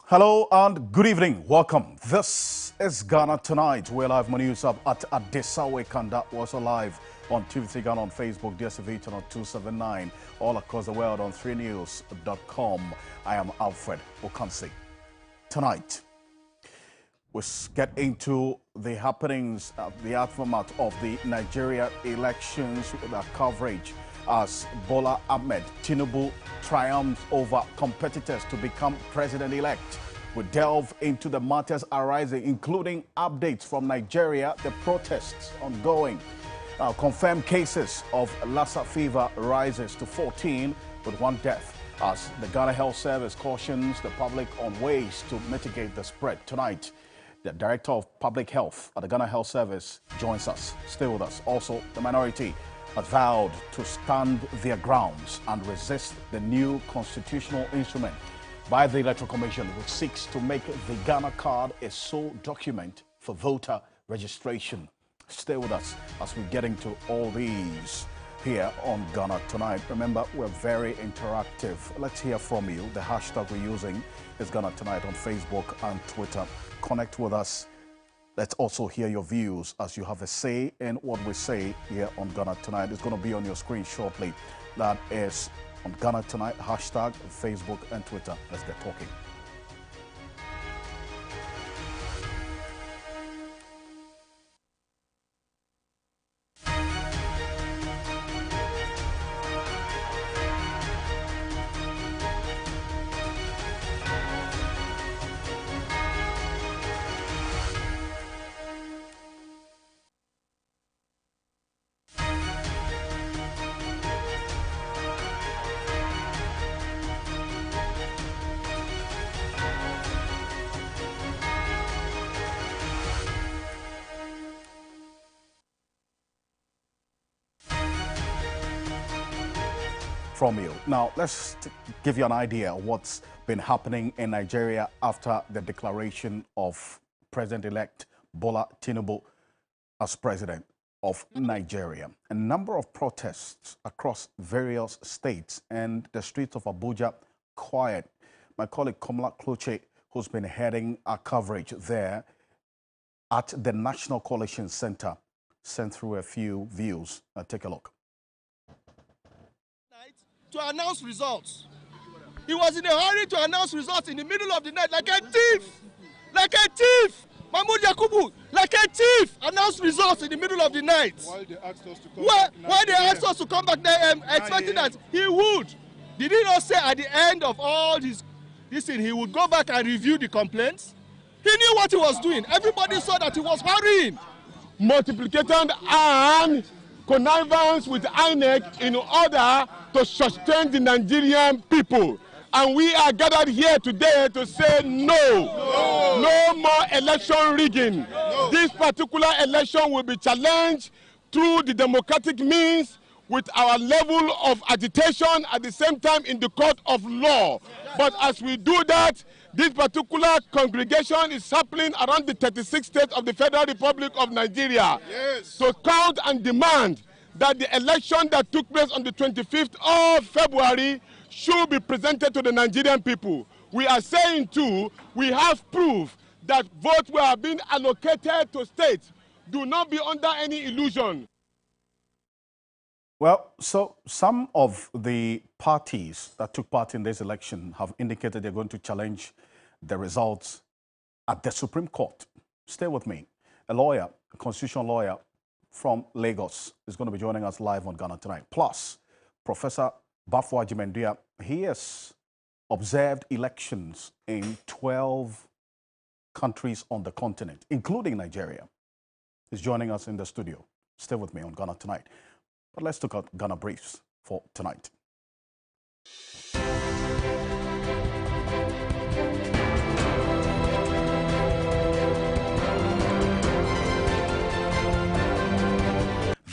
Hello and good evening. Welcome. This is Ghana Tonight. We're live on news up at Adesawe Kanda. We're also live on TVC Ghana on Facebook, DSTV channel 279, all across the world on 3news.com. I am Alfred Ocansey. Tonight, we get into the happenings, the aftermath of the Nigeria elections with our coverage as Bola Ahmed Tinubu triumphs over competitors to become president-elect. We delve into the matters arising, including updates from Nigeria, the protests ongoing. Confirmed cases of Lassa fever rises to 14 with one death as the Ghana Health Service cautions the public on ways to mitigate the spread. Tonight, the Director of Public Health at the Ghana Health Service joins us. Stay with us. Also, the minority has vowed to stand their grounds and resist the new constitutional instrument by the Electoral Commission, which seeks to make the Ghana card a sole document for voter registration. Stay with us as we get into all these here on Ghana Tonight. Remember, we're very interactive. Let's hear from you. The hashtag we're using is Ghana Tonight on Facebook and Twitter. Connect with us. Let's also hear your views as you have a say in what we say here on Ghana Tonight. It's going to be on your screen shortly. That is on Ghana Tonight, hashtag Facebook and Twitter. Let's get talking. From you. Now, let's give you an idea of what's been happening in Nigeria after the declaration of President-elect Bola Tinubu as president of Nigeria. A number of protests across various states and the streets of Abuja quiet. My colleague Komla Kloche, who's been heading our coverage there at the National Coalition Center, sent through a few views. Take a look. To announce results. He was in a hurry to announce results in the middle of the night, like a thief! Like a thief! Mahmoud Yakubu, like a thief, announced results in the middle of the night. Why they asked us to come back? Why Why they asked us to come back there, expecting that he would. Did he not say at the end of all this thing, he would go back and review the complaints? He knew what he was doing. Everybody saw that he was hurrying. Multiplication and connivance with INEC in order to sustain the Nigerian people. And we are gathered here today to say no more election rigging. No. This particular election will be challenged through the democratic means with our level of agitation at the same time in the court of law. But as we do that, this particular congregation is happening around the 36 states of the Federal Republic of Nigeria. Yes. To count and demand that the election that took place on the 25th of February should be presented to the Nigerian people. We are saying too, we have proof that votes were being allocated to states. Do not be under any illusion. Well, so some of the parties that took part in this election have indicated they're going to challenge the results at the Supreme Court. Stay with me. A lawyer, a constitutional lawyer from Lagos, is going to be joining us live on Ghana Tonight. Plus, Professor Bafwa Jimendia, he has observed elections in 12 countries on the continent, including Nigeria. He's joining us in the studio. Stay with me on Ghana Tonight. But let's look at Ghana Briefs for tonight.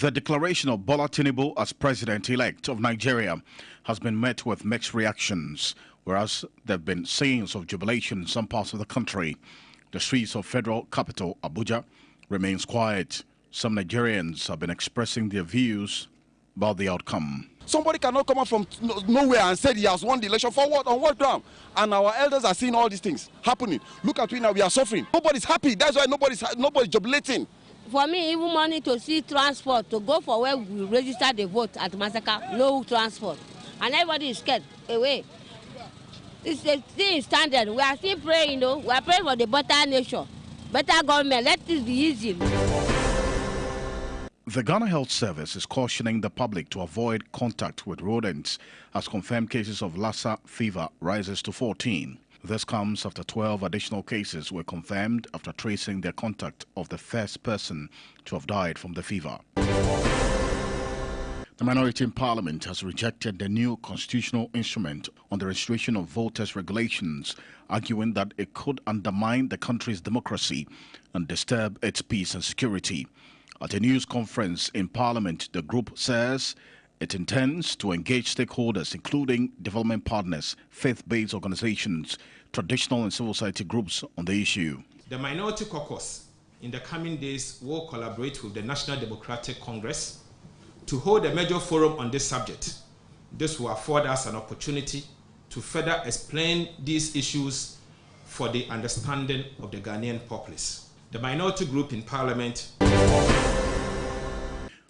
The declaration of Bola Tinubu as president-elect of Nigeria has been met with mixed reactions, whereas there have been scenes of jubilation in some parts of the country. The streets of federal capital Abuja remains quiet. Some Nigerians have been expressing their views about the outcome. Somebody cannot come out from nowhere and say he has won the election. For what? On what ground? And our elders are seeing all these things happening. Look at we now, we are suffering. Nobody's happy. That's why nobody's jubilating. For me, even money to see transport, to go for where we register the vote at Massacre, no transport. And everybody is scared away. It's still standard. We are still praying, though. We are praying for the better nation, better government. Let this be easy. The Ghana Health Service is cautioning the public to avoid contact with rodents as confirmed cases of Lassa fever rises to 14. This comes after 12 additional cases were confirmed after tracing the contact of the first person to have died from the fever. The minority in Parliament has rejected the new constitutional instrument on the restoration of voters' regulations, arguing that it could undermine the country's democracy and disturb its peace and security. At a news conference in Parliament, the group says it intends to engage stakeholders, including development partners, faith-based organizations, traditional and civil society groups on the issue. The Minority Caucus in the coming days will collaborate with the National Democratic Congress to hold a major forum on this subject. This will afford us an opportunity to further explain these issues for the understanding of the Ghanaian populace. The minority group in Parliament.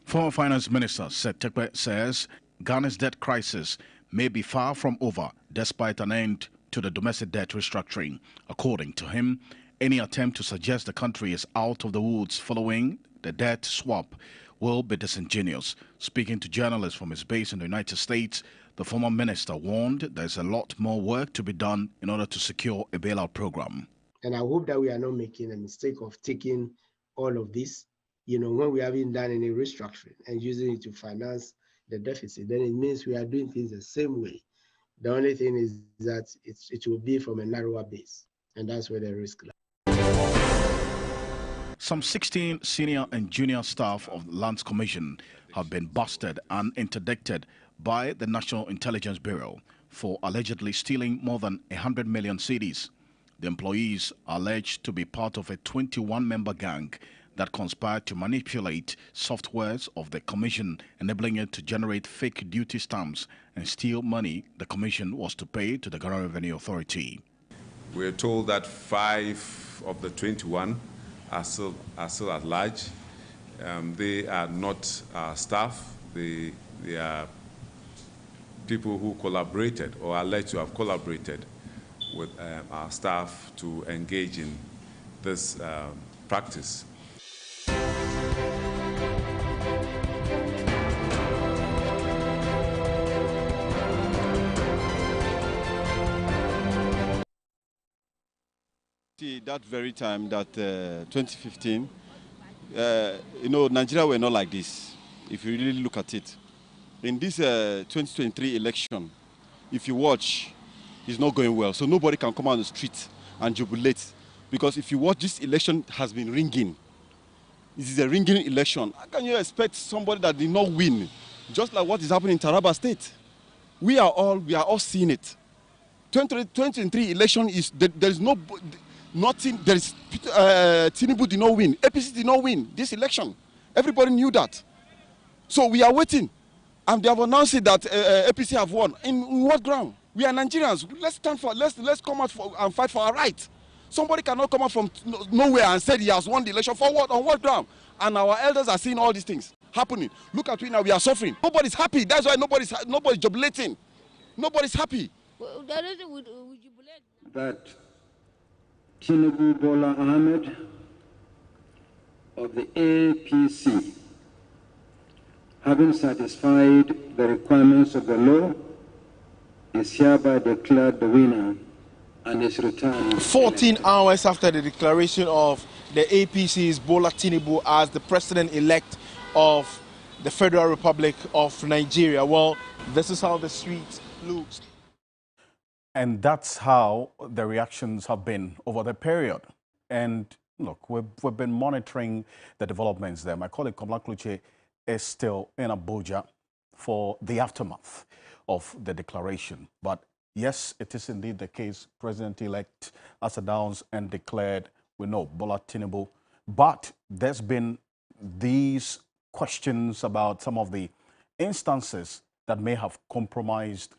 Former Finance Minister Seth Tekpe says Ghana's debt crisis may be far from over despite an end to the domestic debt restructuring. According to him, any attempt to suggest the country is out of the woods following the debt swap will be disingenuous. Speaking to journalists from his base in the United States, the former minister warned there's a lot more work to be done in order to secure a bailout program. And I hope that we are not making a mistake of taking all of this, when we haven't done any restructuring and using it to finance the deficit, then it means we are doing things the same way. The only thing is that it will be from a narrower base, and that's where the risk lies. Some 16 senior and junior staff of the Lands Commission have been busted and interdicted by the National Intelligence Bureau for allegedly stealing more than 100 million cedis. The employees are alleged to be part of a 21-member gang that conspired to manipulate softwares of the Commission, enabling it to generate fake duty stamps and steal money the Commission was to pay to the Ghana Revenue Authority. We are told that 5 of the 21 are still at large. They are not staff. They are people who collaborated or are alleged to have collaborated with our staff to engage in this practice. That very time, that 2015, Nigeria were not like this, if you really look at it. In this 2023 election, if you watch, it's not going well. So nobody can come out on the street and jubilate. Because if you watch, this election has been ringing. This is a ringing election. How can you expect somebody that did not win? Just like what is happening in Taraba State. We are all seeing it. 2023 election is, there is no, nothing, there is, Tinubu did not win. APC did not win this election. Everybody knew that. So we are waiting. And they have announced that APC have won. In what ground? We are Nigerians. Let's stand for. Let's come out and fight for our right. Somebody cannot come out from nowhere and say he has won the election. For what? On what ground? And our elders are seeing all these things happening. Look at we now. We are suffering. Nobody's happy. That's why nobody's jubilating. Nobody's happy. That Tinubu Bola Ahmed of the APC, having satisfied the requirements of the law, is hereby declared the winner and is returned. 14 hours after the declaration of the APC's Bola Tinubu as the president-elect of the Federal Republic of Nigeria. Well, this is how the street looks. And that's how the reactions have been over the period. And look, we've been monitoring the developments there. My colleague Komla Kluche is still in Abuja for the aftermath of the declaration. But yes, it is indeed the case. President-elect has announced and declared, we know, Bola Tinubu. But there's been these questions about some of the instances that may have compromised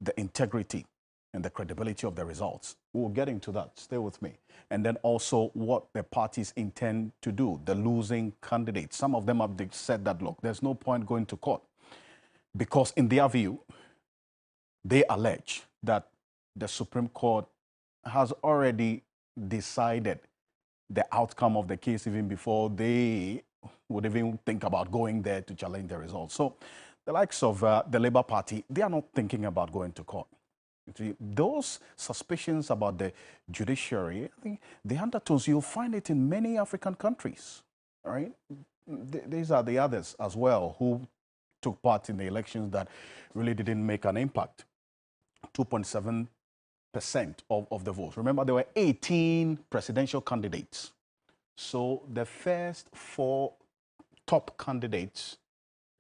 the integrity and the credibility of the results. We'll get into that. Stay with me. And then also what the parties intend to do, the losing candidates. Some of them have said that, look, there's no point going to court because in their view, they allege that the Supreme Court has already decided the outcome of the case even before they would even think about going there to challenge the results. So the likes of the Labour Party, they are not thinking about going to court. Those suspicions about the judiciary, I think the undertones, you'll find it in many African countries, all right? These are the others as well who took part in the elections that really didn't make an impact. 2.7% of the votes. Remember, there were 18 presidential candidates. So the first 4 top candidates,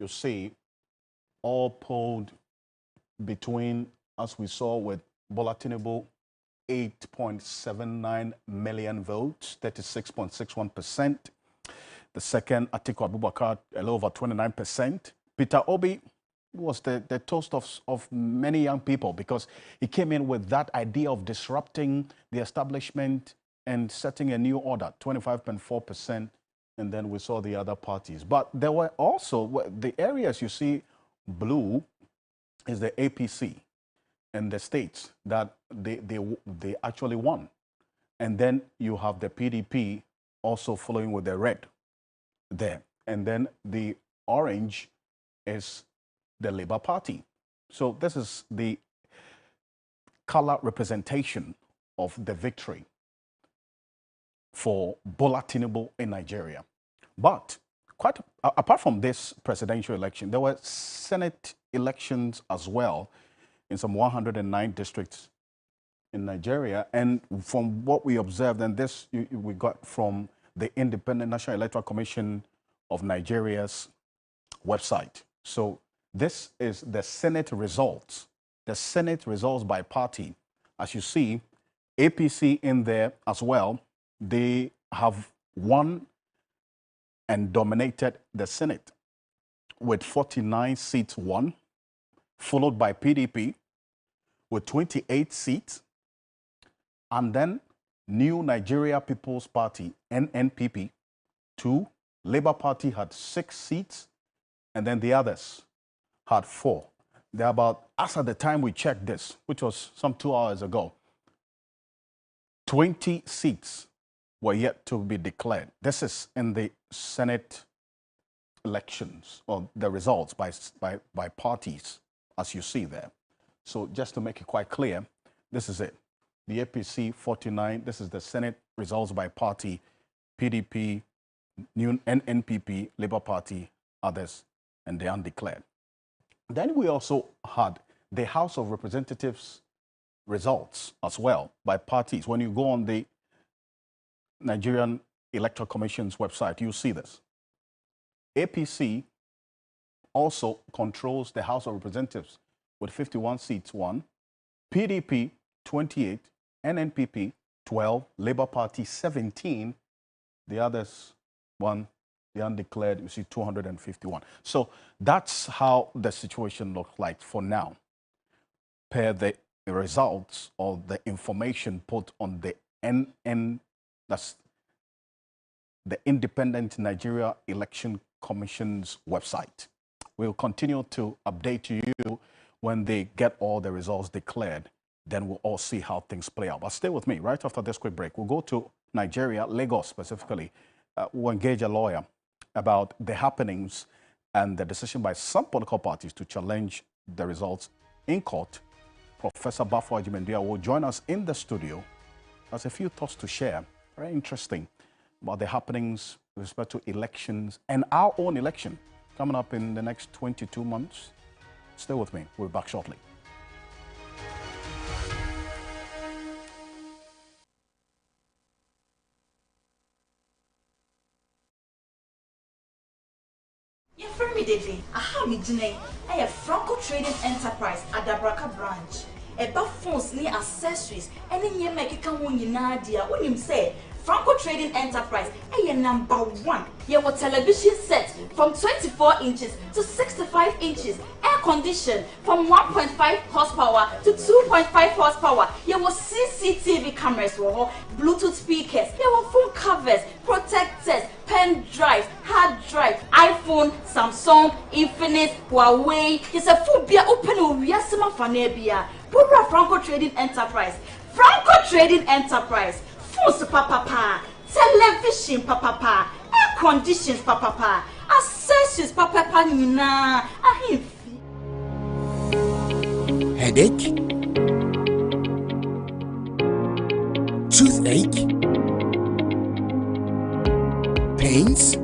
you see, all polled between, as we saw with Bola Tinubu, 8.79 million votes, 36.61%. The second, Atiku Abubakar, a little over 29%. Peter Obi was the toast of many young people because he came in with that idea of disrupting the establishment and setting a new order, 25.4%. And then we saw the other parties. But there were also, the areas you see blue is the APC and the states that they actually won. And then you have the PDP also following with the red there. And then the orange is the Labour Party. So this is the color representation of the victory for Bola Tinubu in Nigeria. But quite apart from this presidential election, there were Senate elections as well in some 109 districts in Nigeria. And from what we observed, and this we got from the Independent National Electoral Commission of Nigeria's website. So this is the Senate results. The Senate results by party. As you see, APC in there as well. They have won and dominated the Senate with 49 seats won, followed by PDP with 28 seats, and then New Nigeria People's Party, NNPP, 2. Labour Party had 6 seats, and then the others had 4. They're about, as at the time we checked this, which was some 2 hours ago, 20 seats were yet to be declared. This is in the Senate elections, or the results by parties, as you see there. So just to make it quite clear, this is it. The APC 49, this is the Senate results by party, PDP, New NNPP, Labour Party, others, and the undeclared. Then we also had the House of Representatives results as well by parties. When you go on the Nigerian Electoral Commission's website, you see this. APC also controls the House of Representatives with 51 seats won, PDP 28, NNPP 12, Labour Party 17, the others 1, the undeclared, you see 251. So that's how the situation looks like for now, per the results or the information put on the that's the Independent Nigeria Election Commission's website. We'll continue to update you when they get all the results declared. Then we'll all see how things play out. But stay with me. Right after this quick break, we'll go to Nigeria, Lagos specifically. We'll engage a lawyer about the happenings and the decision by some political parties to challenge the results in court. Professor Bafo Ajimendia will join us in the studio. Has a few thoughts to share. Very interesting about the happenings with respect to elections and our own election coming up in the next 22 months. Stay with me. We'll be back shortly. David, aha mi jine, a Franco Trading Enterprise at Dabraka branch. Eba phones ni accessories, any nye make can won yina dia. When him say Franco Trading Enterprise. Hey, number one. Your television set from 24 inches to 65 inches. Air condition from 1.5 horsepower to 2.5 horsepower. Your CCTV cameras, Bluetooth speakers, your phone covers, protectors, pen drives, hard drive, iPhone, Samsung, Infinix, Huawei. It's a full beer open we are some fanebia. Pura Franco Trading Enterprise. Franco Trading Enterprise. Phones papa, television papa, air conditions papa, accessories papa nina. Headache? Toothache? Pains?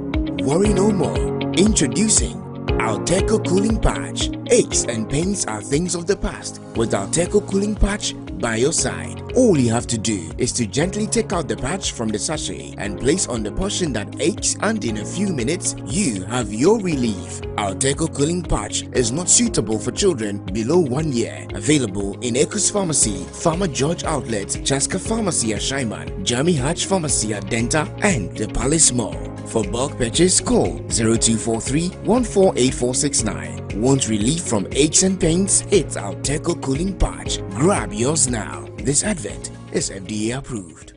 Worry no more. Introducing Alteco Cooling Patch. Aches and pains are things of the past. With Alteco Cooling Patch by your side, all you have to do is to gently take out the patch from the sachet and place on the portion that aches, and in a few minutes you have your relief. Alteco Cooling Patch is not suitable for children below 1 year. Available in Ecos Pharmacy, Farmer George Outlet, Chaska Pharmacy at Shaiman, Jamie Hatch Pharmacy at Denta, and the Palace Mall. For bulk purchase, call 0243 148469. Want relief from aches and pains? It's Alteco Cooling Patch. Grab yours now. This advert is FDA approved.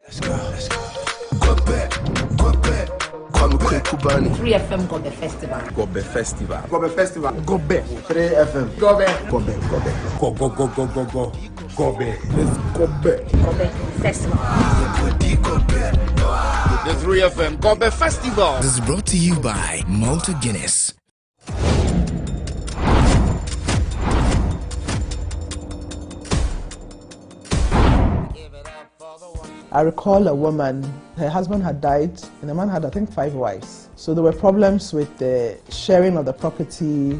Let's go. Go back. 3FM Gobe Festival. Gobe Festival. Gobe Festival. Gobe. 3FM. Gobe. Gobe. Go. Gobe. Let's Gobe. Gobe Festival. The 3FM Gobe Festival. This is brought to you by Malta Guinness. I recall a woman, her husband had died, and the man had, I think, 5 wives. So there were problems with the sharing of the property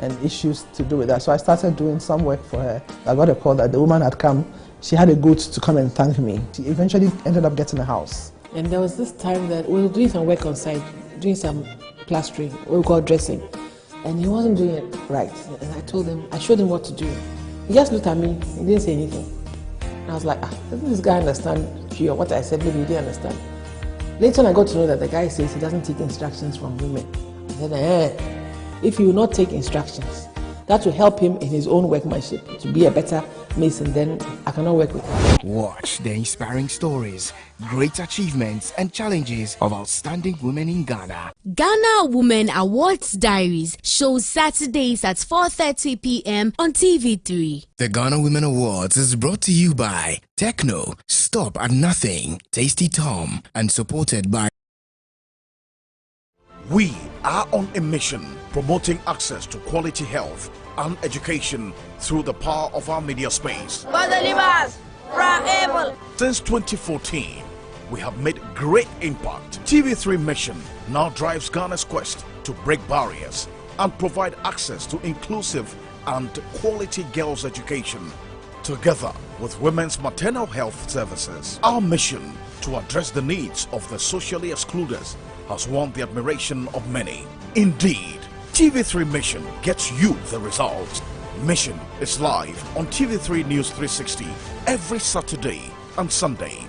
and issues to do with that. So I started doing some work for her. I got a call that the woman had come. She had a goat to come and thank me. She eventually ended up getting a house. And there was this time that we were doing some work on site, doing some plastering, what we call dressing. And he wasn't doing it right. And I showed him what to do. He just looked at me, he didn't say anything. I was like, doesn't this guy understand what I said? Maybe he didn't understand. Later on, I got to know that the guy says he doesn't take instructions from women. I said, if he will not take instructions, that will help him in his own workmanship to be a better mason, then I cannot work with him. Watch the inspiring stories, great achievements and challenges of outstanding women in Ghana. Ghana Women Awards Diaries shows Saturdays at 4:30 p.m. on TV3. The Ghana Women Awards is brought to you by Techno, Stop at Nothing, Tasty Tom, and supported by We are on a mission promoting access to quality health and education through the power of our media space. Since 2014, we have made great impact. TV3 mission now drives Ghana's quest to break barriers and provide access to inclusive and quality girls' education, together with women's maternal health services. Our mission to address the needs of the socially excluded has won the admiration of many. Indeed, TV3 Mission gets you the results. Mission is live on TV3 News 360 every Saturday and Sunday.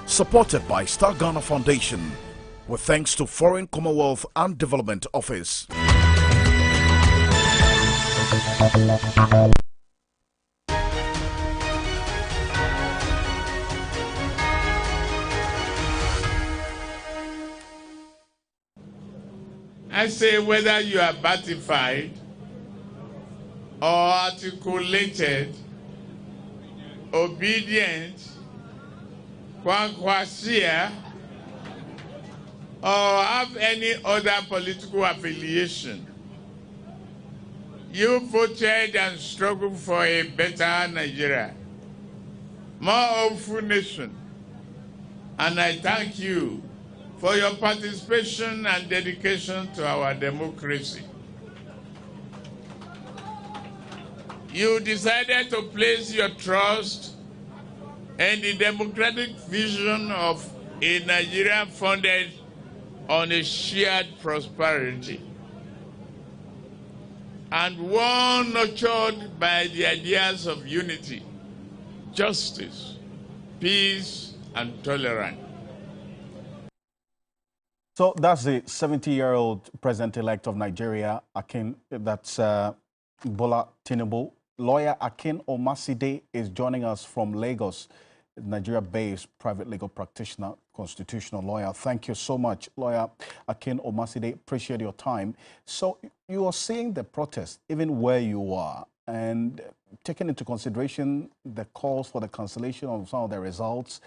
Supported by Star Ghana Foundation, with thanks to Foreign Commonwealth and Development Office. I say whether you are batified or articulated, obedient, kwankwasia, or have any other political affiliation, you voted and struggled for a better Nigeria, more hopeful nation, and I thank you for your participation and dedication to our democracy. You decided to place your trust in the democratic vision of a Nigeria founded on a shared prosperity, and one nurtured by the ideas of unity, justice, peace, and tolerance. So that's the 70-year-old president-elect of Nigeria, that's Bola Tinubu. Lawyer Akin Omaside is joining us from Lagos, Nigeria-based private legal practitioner, constitutional lawyer. Thank you so much, Lawyer Akin Omaside. Appreciate your time. So you are seeing the protest even where you are, and taking into consideration the calls for the cancellation of some of the results,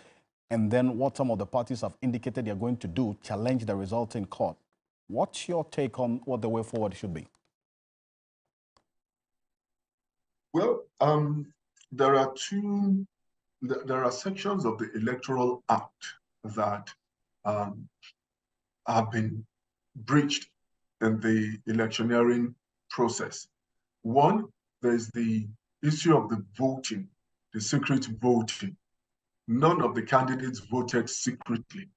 and then what some of the parties have indicated they're going to do, challenge the result in court. What's your take on what the way forward should be? Well, there are sections of the Electoral Act that have been breached in the electioneering process. One, there's the issue of the voting, the secret voting. None of the candidates voted secretly,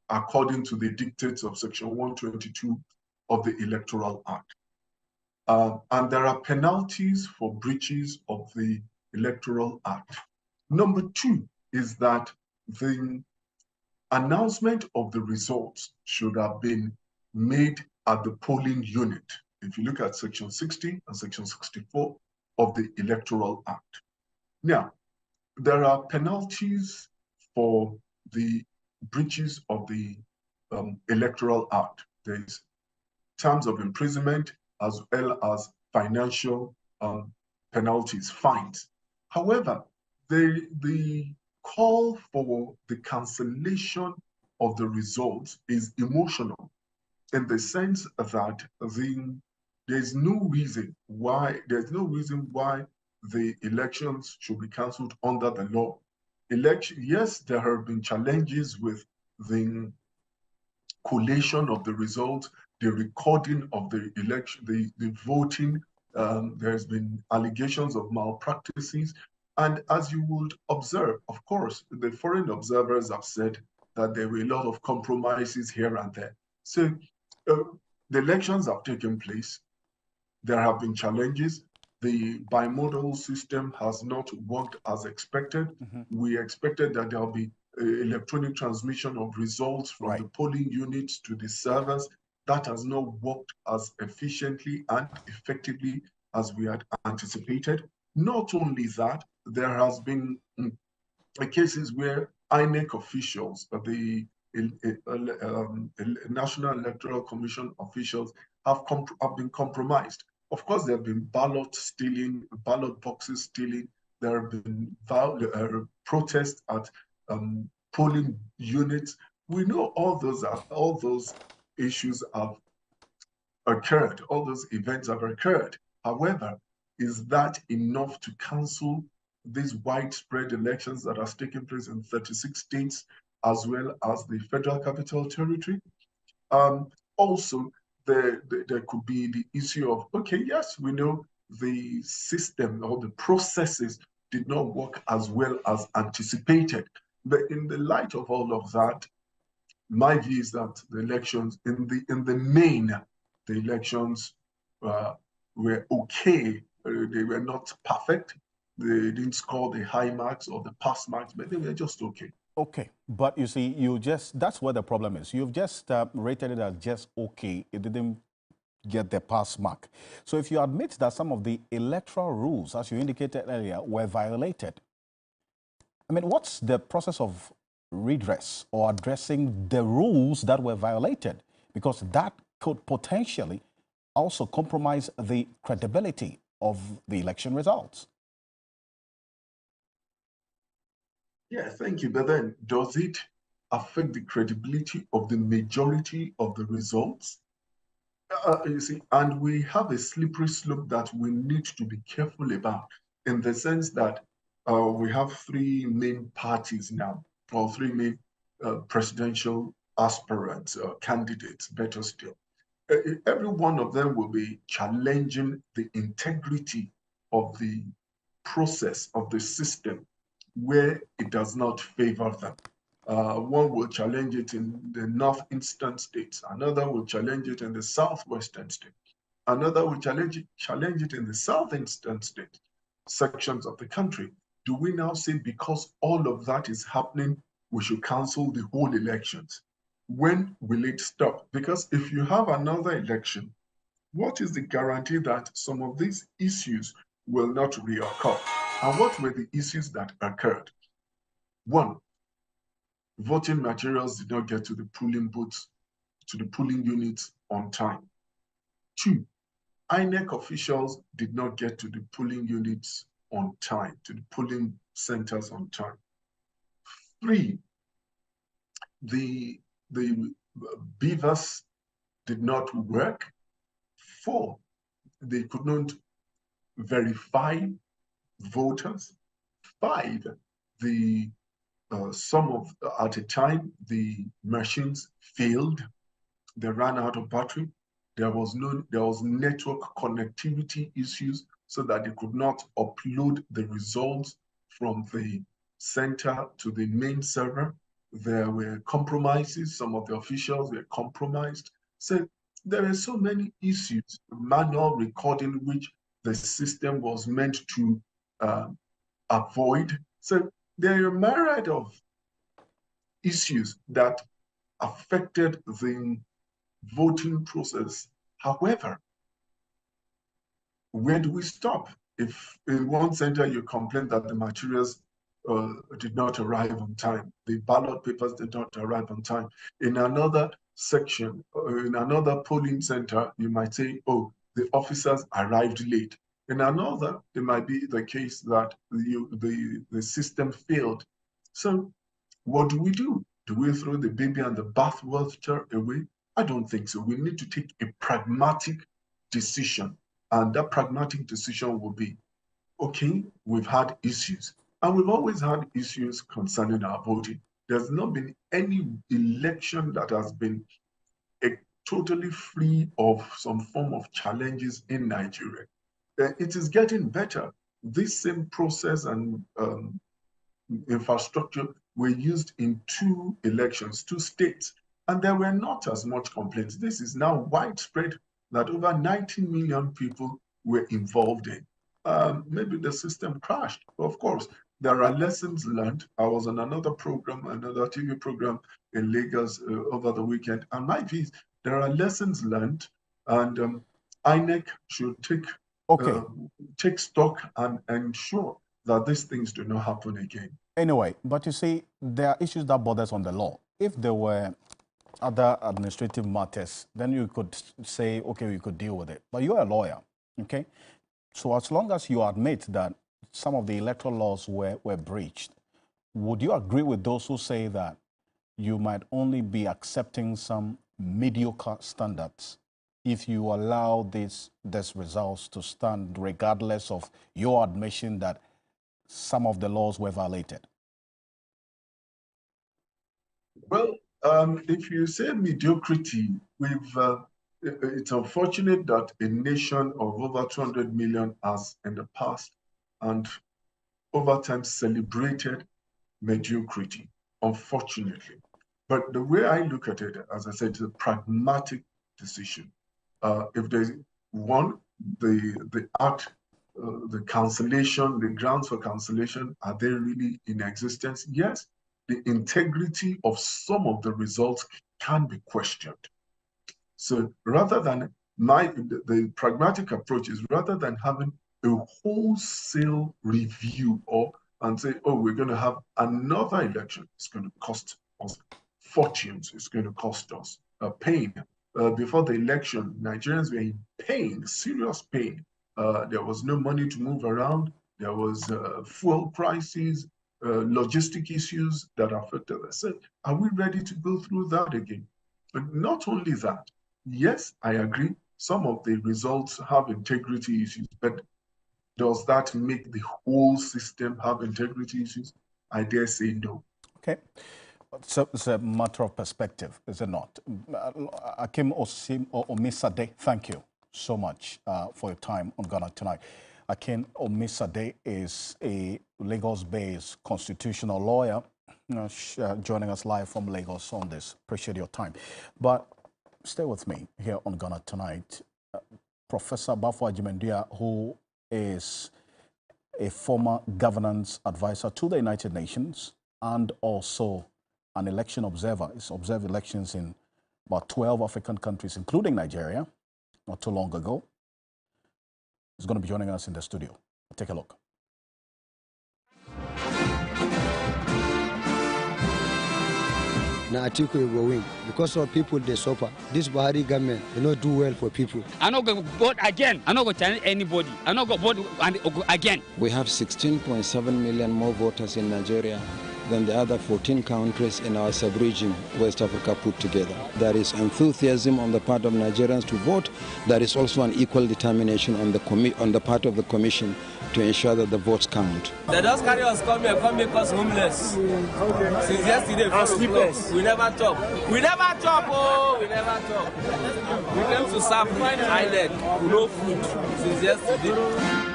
according to the dictates of Section 122 of the Electoral Act. And there are penalties for breaches of the Electoral Act. Number two is that the announcement of the results should have been made at the polling unit. If you look at Section 60 and Section 64 of the Electoral Act. Now, there are penalties for the breaches of the Electoral Act. There is terms of imprisonment as well as financial penalties, fines. However, the call for the cancellation of the results is emotional, in the sense that there's no reason why the elections should be cancelled under the law. Yes, there have been challenges with the collation of the results, the recording of the election, the voting. There's been allegations of malpractices. And as you would observe, of course, the foreign observers have said that there were a lot of compromises here and there. So the elections have taken place. There have been challenges. The bimodal system has not worked as expected. We expected that there'll be electronic transmission of results from the polling units to the servers. That has not worked as efficiently and effectively as we had anticipated. Not only that, there has been cases where INEC officials, the National Electoral Commission officials have been compromised. Of course, there have been ballot stealing, ballot boxes stealing. There have been protests at polling units. We know all those issues have occurred. All those events have occurred. However, is that enough to cancel these widespread elections that are taking place in 36 states, as well as the Federal Capital Territory? Also, there could be the issue of, okay, yes, we know the system or the processes did not work as well as anticipated. But in the light of all of that, my view is that the elections, in the main, the elections were okay. They were not perfect. They didn't score the high marks or the pass marks, but they were just okay. Okay, but you see, that's where the problem is. You've just rated it as just okay. It didn't get the pass mark. So if you admit that some of the electoral rules, as you indicated earlier, were violated, I mean, what's the process of redress or addressing the rules that were violated? Because that could potentially also compromise the credibility of the election results. Yeah, thank you. But then, does it affect the credibility of the majority of the results? You see, and we have a slippery slope that we need to be careful about, in the sense that we have three main parties now, or three main presidential aspirants, candidates, better still. Every one of them will be challenging the integrity of the process, of the system, where it does not favor them. One will challenge it in the northeastern states. Another will challenge it in the southwestern states. Another will challenge it in the southeastern states, sections of the country. do we now say because all of that is happening, we should cancel the whole elections? When will it stop? Because if you have another election, what is the guarantee that some of these issues will not reoccur? And what were the issues that occurred? One, voting materials did not get to the polling booths, to the polling units on time. Two, INEC officials did not get to the polling units on time, to the polling centers on time. Three, the beavers did not work. Four, they could not verify voters. Five, at a time, the machines failed. They ran out of battery. There was network connectivity issues so that they could not upload the results from the center to the main server. There were compromises. Some of the officials were compromised. So there are so many issues. Manual recording, which the system was meant to avoid. So there are a myriad of issues that affected the voting process. However, where do we stop? If in one center you complain that the materials did not arrive on time, the ballot papers did not arrive on time. In another section, in another polling center, you might say, oh, the officers arrived late. In another, it might be the case that the system failed. So what do we do? Do we throw the baby and the bathwater away? I don't think so. We need to take a pragmatic decision. And that pragmatic decision will be, okay, we've had issues. And we've always had issues concerning our voting. There's not been any election that has been totally free of some form of challenges in Nigeria. It is getting better. This same process and infrastructure were used in 2 elections, 2 states, and there were not as much complaints. This is now widespread that over 90 million people were involved in. Maybe the system crashed. Of course, there are lessons learned. I was on another program, another TV program in Lagos over the weekend, and my view is there are lessons learned, and INEC should take stock and ensure that these things do not happen again. Anyway, but you see, there are issues that borders on the law. If there were other administrative matters, then you could say, okay, we could deal with it. But you're a lawyer, okay? So as long as you admit that some of the electoral laws were breached, would you agree with those who say that you might only be accepting some mediocre standards if you allow these results to stand regardless of your admission that some of the laws were violated? Well, if you say mediocrity, it's unfortunate that a nation of over 200 million has in the past and over time celebrated mediocrity, unfortunately. But the way I look at it, as I said, it's a pragmatic decision. If there's one, the cancellation, the grounds for cancellation, are they really in existence? Yes. The integrity of some of the results can be questioned. So rather than the pragmatic approach is rather than having a wholesale review and say, oh, we're going to have another election, it's going to cost us fortunes, it's going to cost us pain. Before the election, Nigerians were in pain, serious pain. There was no money to move around. There was fuel crises, logistic issues that affected us. So are we ready to go through that again? But not only that, yes, I agree, some of the results have integrity issues, but does that make the whole system have integrity issues? I dare say no. Okay. So it's a matter of perspective, is it not? Akim Omisade, thank you so much for your time on Ghana Tonight. Akim Omisade is a Lagos-based constitutional lawyer joining us live from Lagos on this. Appreciate your time. But stay with me here on Ghana Tonight. Professor Bafo Agyemendua, who is a former governance advisor to the United Nations and also an election observer. He's observed elections in about 12 African countries, including Nigeria, not too long ago. He's going to be joining us in the studio. Take a look. Now Atiku will win because of people they suffer. This Buhari government, they not do well for people. I'm not going to vote again. I'm not going to challenge anybody. I'm not going to vote again. We have 16.7 million more voters in Nigeria than the other 14 countries in our sub-region, West Africa, put together. There is enthusiasm on the part of Nigerians to vote. There is also an equal determination on the part of the Commission to ensure that the votes count. They just carry us come here, come make us homeless. Since yesterday, 4 o'clock, we never talk. We never talk, oh, we never talk. We came to serve INEC, no food, since yesterday.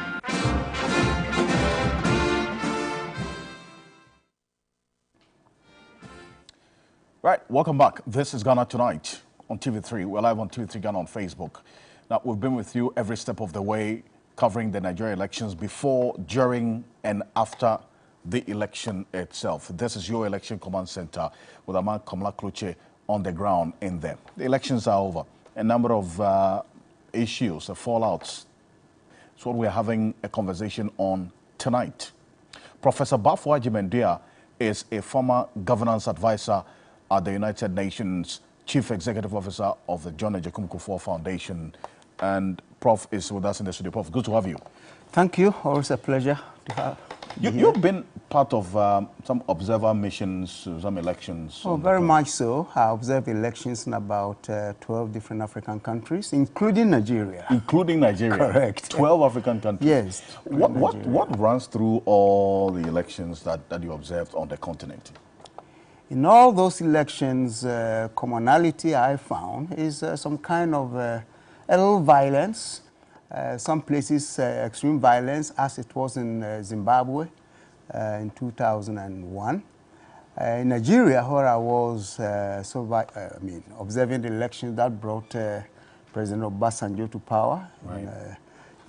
Right, welcome back. This is Ghana Tonight on TV3. We're live on TV3 Ghana on Facebook. Now, we've been with you every step of the way, covering the Nigeria elections before, during, and after the election itself. This is your election command center with a man, Kamala Kluche, on the ground in there. The elections are over. A number of issues, fallouts. It's what we're having a conversation on tonight. Professor Bafo Ajimendia is a former governance advisor at the United Nations, Chief Executive Officer of the John Ejekum Kufuor Foundation. And Prof is with us in the studio. Prof, good to have you. Thank you. Always a pleasure to have you. You've been part of some observer missions, some elections. Oh, very much so. I observed elections in about 12 different African countries, including Nigeria. Including Nigeria? Correct. 12 African countries? Yes. What runs through all the elections that you observed on the continent? In all those elections, commonality I found is some kind of a little violence, some places extreme violence, as it was in Zimbabwe in 2001. In Nigeria, where I was observing the election that brought President Obasanjo to power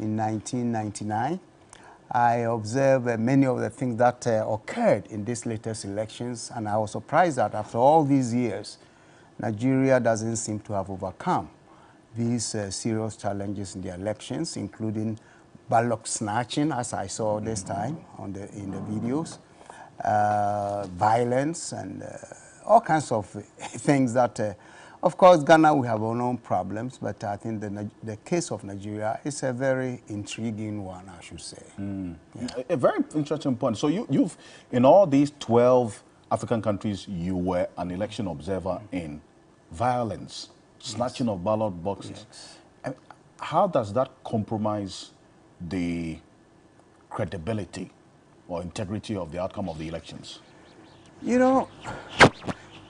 in 1999. I observed many of the things that occurred in these latest elections, and I was surprised that after all these years, Nigeria doesn't seem to have overcome these serious challenges in the elections, including ballot snatching, as I saw this time in the videos, violence, and all kinds of things that, of course, Ghana, we have our own problems, but I think the case of Nigeria is a very intriguing one, I should say. Yeah. A very interesting point. So you've, in all these 12 African countries, you were an election observer in violence, snatching of ballot boxes. Yes. How does that compromise the credibility or integrity of the outcome of the elections? You know,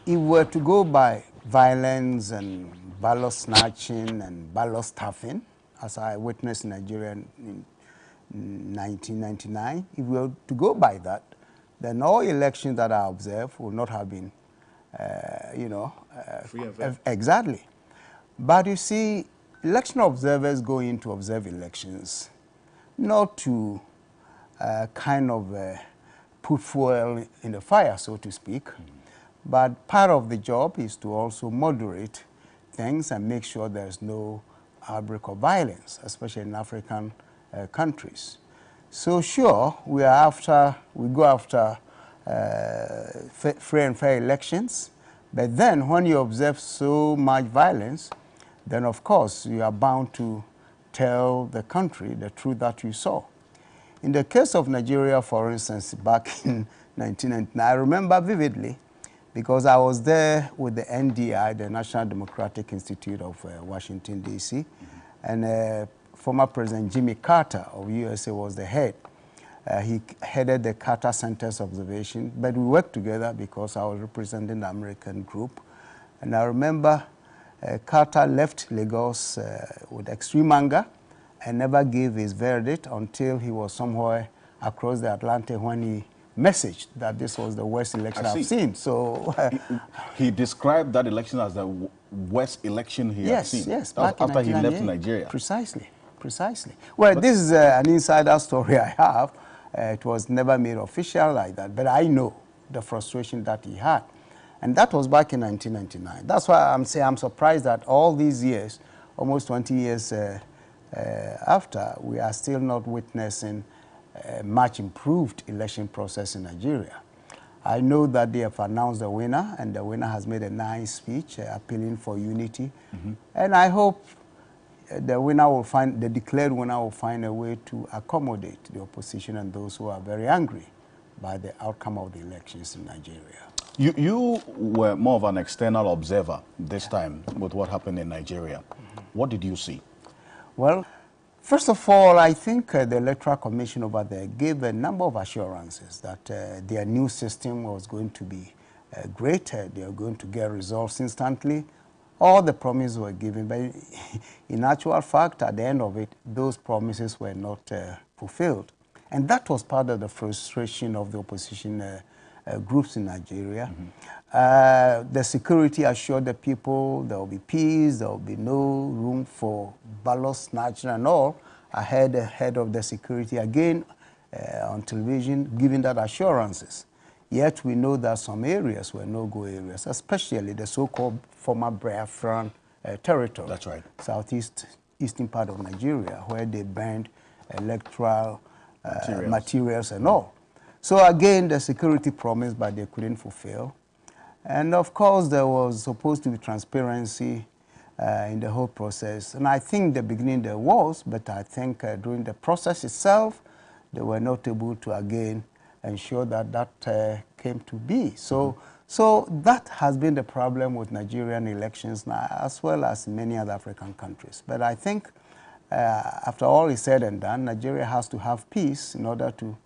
if we're to go by violence and ballot snatching and ballot stuffing, as I witnessed in Nigeria in 1999, if we were to go by that, then all elections that I observed would not have been, free and fair. Exactly. But you see, election observers go in to observe elections, not to put fuel in the fire, so to speak. But part of the job is to also moderate things and make sure there's no outbreak of violence, especially in African countries. So sure, we go after free and fair elections, but then when you observe so much violence, then of course you are bound to tell the country the truth that you saw. In the case of Nigeria, for instance, back in 1999, I remember vividly, because I was there with the NDI, the National Democratic Institute of Washington, D.C., and former President Jimmy Carter of USA was the head. He headed the Carter Center's observation, but we worked together because I was representing the American group. And I remember Carter left Lagos with extreme anger and never gave his verdict until he was somewhere across the Atlantic when he messaged that this was the worst election I've seen. So he described that election as the worst election he had seen. Yes, that was after he left Nigeria. Precisely. Well, this is an insider story I have, It was never made official like that, but I know the frustration that he had. And that was back in 1999. That's why I'm saying I'm surprised that all these years, almost 20 years after, we are still not witnessing a much improved election process in Nigeria. I know that they have announced the winner, and the winner has made a nice speech appealing for unity. And I hope the winner will find, the declared winner will find a way to accommodate the opposition and those who are very angry by the outcome of the elections in Nigeria. You were more of an external observer this time with what happened in Nigeria. What did you see? Well, first of all, I think the Electoral Commission over there gave a number of assurances that their new system was going to be great. They are going to get results instantly. All the promises were given, but in actual fact, at the end of it, those promises were not fulfilled. And that was part of the frustration of the opposition groups in Nigeria. The security assured the people there will be peace, there will be no room for ballot snatching and all. I heard the head of the security again on television giving that assurances. Yet we know that some areas were no-go areas, especially the so-called former Biafran territory. That's right. Eastern part of Nigeria, where they banned electoral materials and all. So again, the security promised, but they couldn't fulfill. And of course, there was supposed to be transparency in the whole process. And I think in the beginning there was, but I think during the process itself, they were not able to again ensure that that came to be. So, so that has been the problem with Nigerian elections now, as well as many other African countries. But I think after all is said and done, Nigeria has to have peace in order to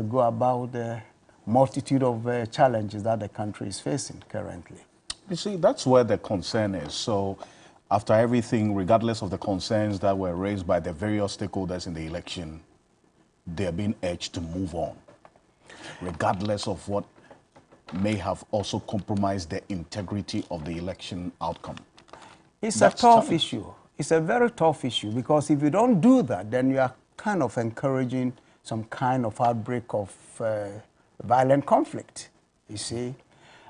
go about the multitude of challenges that the country is facing currently. You see, that's where the concern is. So after everything, regardless of the concerns that were raised by the various stakeholders in the election, they're being urged to move on, regardless of what may have also compromised the integrity of the election outcome. It's a tough issue. It's a very tough issue, because if you don't do that, then you are kind of encouraging some kind of outbreak of violent conflict, you see.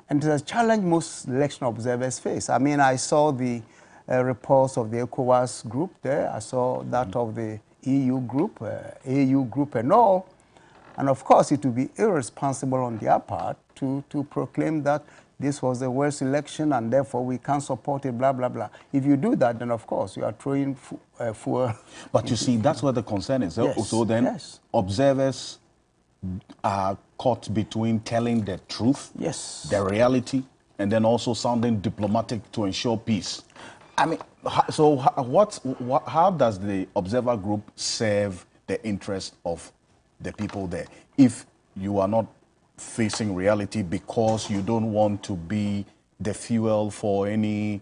And it's a challenge most election observers face. I mean, I saw the reports of the ECOWAS group there. I saw that of the EU group, AU group and all. And of course, it would be irresponsible on their part to proclaim that this was the worst election and therefore we can't support it, blah, blah, blah. If you do that, then of course you are throwing fuel. But you see, that's where the concern is. Yes. So then observers are caught between telling the truth, the reality, and then also sounding diplomatic to ensure peace. I mean, so how does the observer group serve the interest of the people there if you are not facing reality because you don't want to be the fuel for any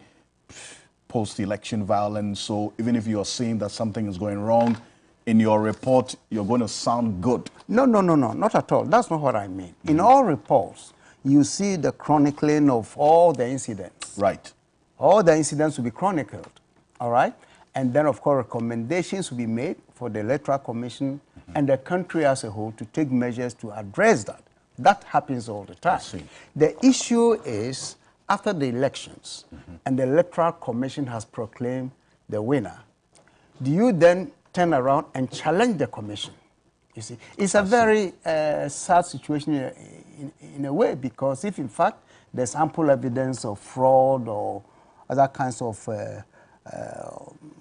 post-election violence? So even if you're saying that something is going wrong, in your report, you're going to sound good. No, not at all. That's not what I mean. In all reports, you see the chronicling of all the incidents. Right. All the incidents will be chronicled, all right? And then, of course, recommendations will be made for the Electoral Commission and the country as a whole to take measures to address that. That happens all the time. The issue is, after the elections, and the Electoral Commission has proclaimed the winner, do you then turn around and challenge the commission? You see, it's a very sad situation in a way, because if in fact there's ample evidence of fraud or other kinds of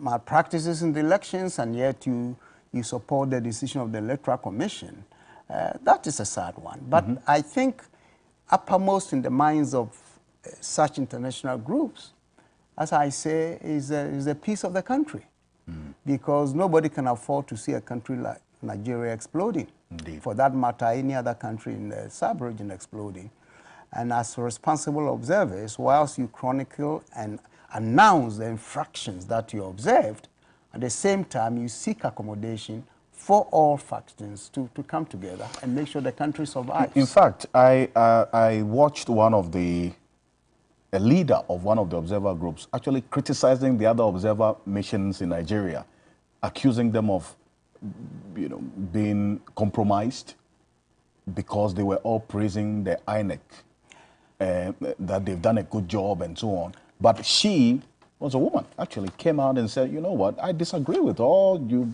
malpractices in the elections, and yet you support the decision of the Electoral Commission, that is a sad one. But I think uppermost in the minds of such international groups, as I say, is the peace of the country. Because nobody can afford to see a country like Nigeria exploding. Indeed. For that matter, any other country in the sub-region exploding. And as responsible observers, whilst you chronicle and announce the infractions that you observed, at the same time you seek accommodation for all factions to come together and make sure the country survives. In fact, I watched a leader of one of the observer groups actually criticizing the other observer missions in Nigeria, accusing them of being compromised because they were all praising the INEC, that they've done a good job and so on. But she was a woman, actually came out and said, you know what, I disagree with all you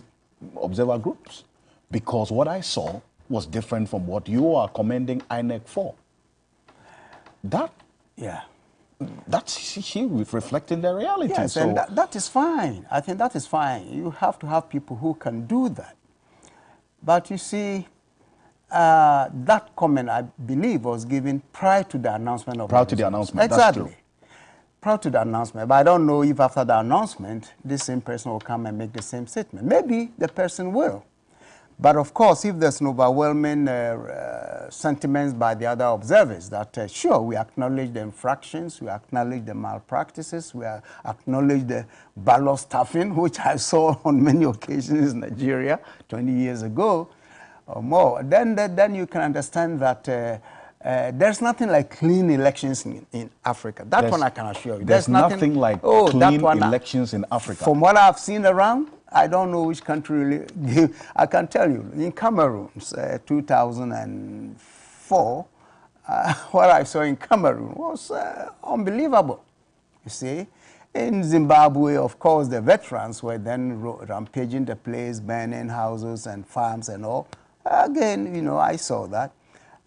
observer groups because what I saw was different from what you are commending INEC for. That's she reflecting the reality. Yes, so, and that is fine. I think that is fine. You have to have people who can do that. But you see, that comment, I believe, was given prior to the announcement of prior to the announcement. Exactly. That's true. Prior to the announcement. But I don't know if after the announcement, this same person will come and make the same statement. Maybe the person will. But of course, if there's an overwhelming sentiments by the other observers that, sure, we acknowledge the infractions, we acknowledge the malpractices, we acknowledge the ballot stuffing, which I saw on many occasions in Nigeria 20 years ago or more, then you can understand that there's nothing like clean elections in Africa. That one I can assure you. There's nothing like clean elections in Africa. From what I've seen around, I don't know which country really give. I can tell you, in Cameroon, 2004, what I saw in Cameroon was unbelievable. You see, in Zimbabwe, of course, the veterans were then rampaging the place, burning houses and farms and all. Again, I saw that.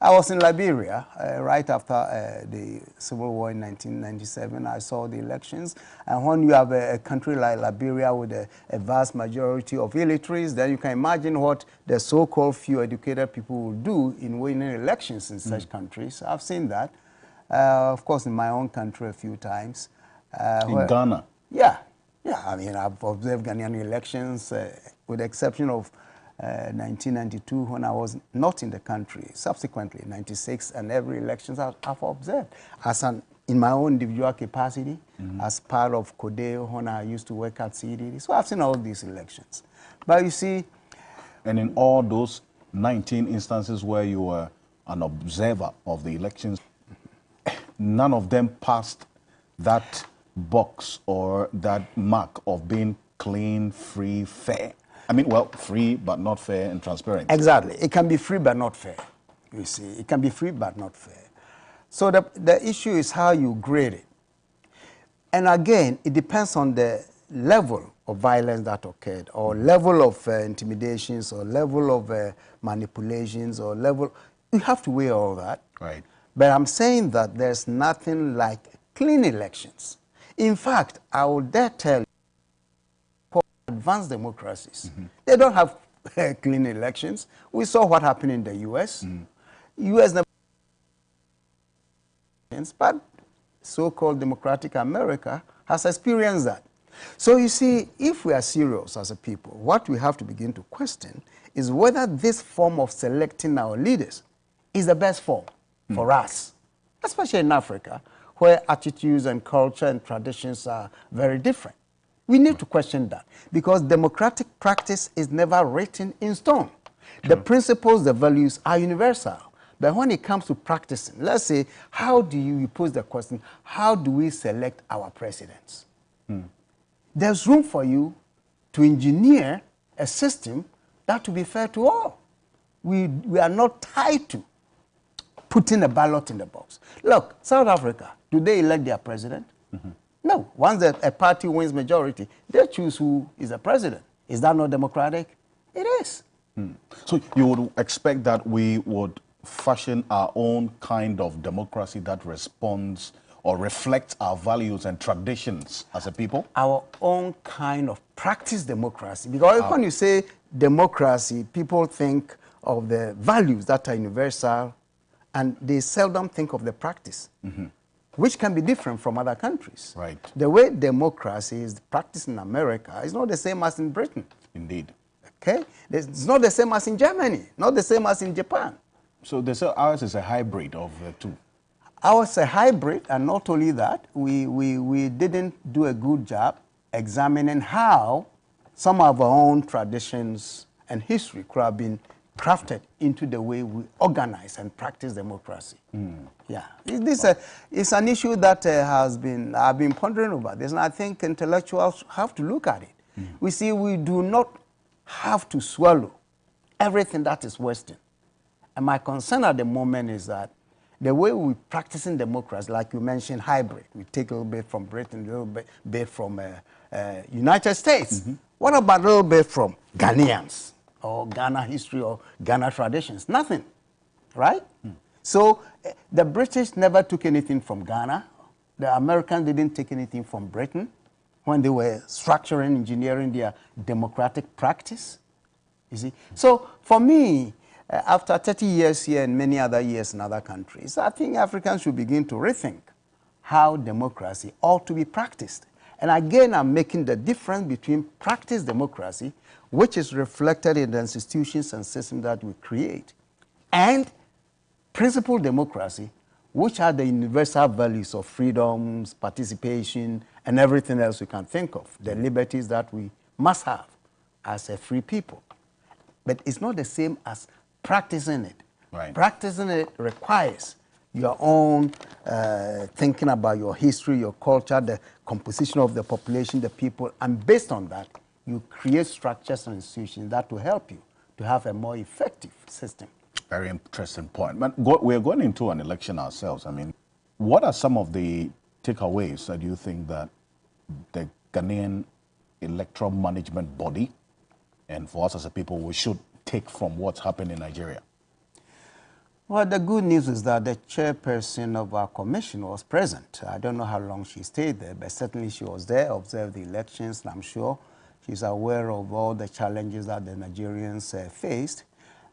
I was in Liberia right after the Civil War in 1997. I saw the elections. And when you have a country like Liberia with a vast majority of illiterates, then you can imagine what the so-called few educated people will do in winning elections in such countries. I've seen that. Of course, in my own country a few times. In Ghana? Yeah. I mean, I've observed Ghanaian elections with the exception of 1992 when I was not in the country. Subsequently, 96 and every elections I've observed in my own individual capacity, as part of CODEO when I used to work at CDD. So I've seen all these elections. But you see... And in all those 19 instances where you were an observer of the elections, none of them passed that box or that mark of being clean, free, fair. I mean, well, free but not fair and transparent. Exactly. It can be free but not fair, you see. It can be free but not fair. So the issue is how you grade it. And again, it depends on the level of violence that occurred, or level of intimidations, or level of manipulations, or level... You have to weigh all that. Right. But I'm saying that there's nothing like clean elections. In fact, I would dare tell you, advanced democracies, they don't have clean elections. We saw what happened in the U.S. U.S. but so-called democratic America has experienced that. So you see, if we are serious as a people, what we have to begin to question is whether this form of selecting our leaders is the best form for us, especially in Africa, where attitudes and culture and traditions are very different. We need to question that, because democratic practice is never written in stone. The principles, the values are universal. But when it comes to practicing, let's say, how do you pose the question, how do we select our presidents? There's room for you to engineer a system that will be fair to all. We are not tied to putting a ballot in the box. Look, South Africa, do they elect their president? No. Once a party wins majority, they choose who is the president. Is that not democratic? It is. So you would expect that we would fashion our own kind of democracy that responds or reflects our values and traditions as a people? Our own kind of practice democracy. Because when you say democracy, people think of the values that are universal, and they seldom think of the practice. Which can be different from other countries. Right. The way democracy is practiced in America is not the same as in Britain. Indeed. Okay? It's not the same as in Germany, not the same as in Japan. So they say ours is a hybrid of the two. Ours is a hybrid, and not only that, we didn't do a good job examining how some of our own traditions and history could have been crafted into the way we organize and practice democracy. Yeah, it's an issue that I've been pondering over this, and I think intellectuals have to look at it. We see we do not have to swallow everything that is Western. And my concern at the moment is that the way we're practicing democracy, like you mentioned, hybrid, we take a little bit from Britain, a little bit from United States. What about a little bit from Ghanaians or Ghana history or Ghana traditions? Nothing, right? So the British never took anything from Ghana. The Americans didn't take anything from Britain when they were structuring, engineering their democratic practice. You see? So for me, after 30 years here and many other years in other countries, I think Africans should begin to rethink how democracy ought to be practiced. And again, I'm making the difference between practice democracy, which is reflected in the institutions and systems that we create, and principle democracy, which are the universal values of freedoms, participation, and everything else we can think of, the liberties that we must have as a free people. But it's not the same as practicing it. Right. Practicing it requires your own thinking about your history, your culture, the composition of the population, the people, and based on that, you create structures and institutions that will help you to have a more effective system. Very interesting point. But we're going into an election ourselves. I mean, what are some of the takeaways that you think that the Ghanaian electoral management body and for us as a people we should take from what's happened in Nigeria? Well, the good news is that the chairperson of our commission was present. I don't know how long she stayed there, but certainly she was there, observed the elections, and I'm sure she's aware of all the challenges that the Nigerians faced.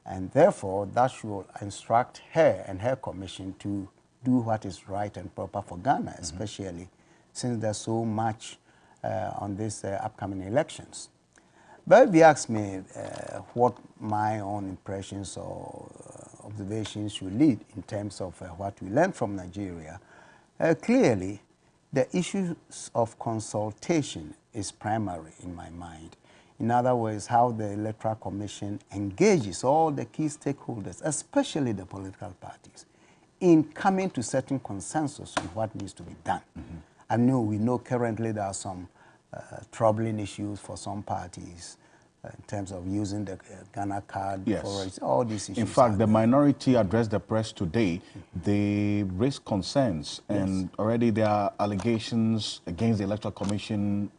And therefore, that should instruct her and her commission to do what is right and proper for Ghana, especially since there's so much on these upcoming elections. But if you ask me what my own impressions or observations should lead in terms of what we learned from Nigeria, clearly the issues of consultation is primary in my mind. In other words, how the Electoral Commission engages all the key stakeholders, especially the political parties, in coming to certain consensus on what needs to be done. I know we know currently there are some troubling issues for some parties in terms of using the Ghana card for all these issues. In fact, the minority addressed the press today. They raised concerns, and already there are allegations against the Electoral Commission